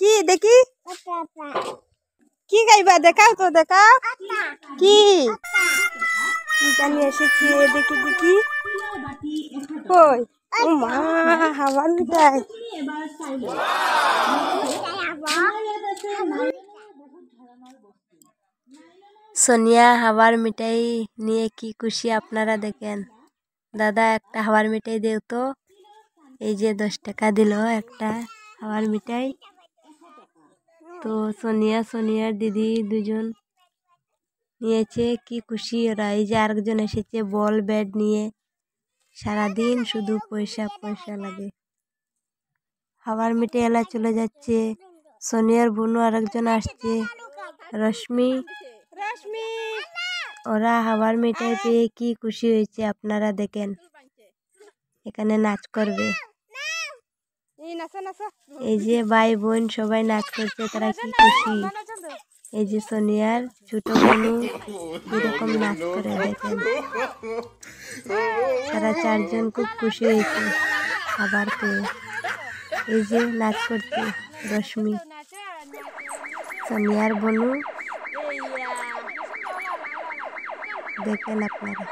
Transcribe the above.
কি দেখি কি গাইবা দেখাও তো দেখাও কি জানি এসেছে দেখি দেখি কই ও মা হাওয়ার মিঠাই সোনিয়া হাওয়ার মিঠাই নিয়ে কি খুশি আপনারা দেখেন। দাদা একটা হাওয়ার মিঠাই দেও তো। এই যে 10 টাকা দিল একটা হাওয়ার মিঠাই। তো সোনিয়ার দিদি দুজন নিয়েছে, কি খুশি ওরা। এই যে আরেকজন এসেছে বল ব্যাট নিয়ে, সারাদিন শুধু পয়সা পয়সা লাগে। হাওয়ার মিঠাই এলা চলে যাচ্ছে। সোনিয়ার বোনও আরেকজন আসছে রশ্মি। ওরা হাওয়ার মিঠাই পেয়ে কি খুশি হয়েছে আপনারা দেখেন। এখানে নাচ করবে। এই যে ভাই বোন সবাই নাচ করছে, তারা কি খুশি। এই যে সোনিয়ার ছোট বোনও কিরকম নাচ করে দেখেন। তারা 4 জন খুব খুশি হয়েছে খাবার পেয়ে। এই যে নাচ করছে রশ্মি, সোনিয়ার বোনও দেখেন আপনারা।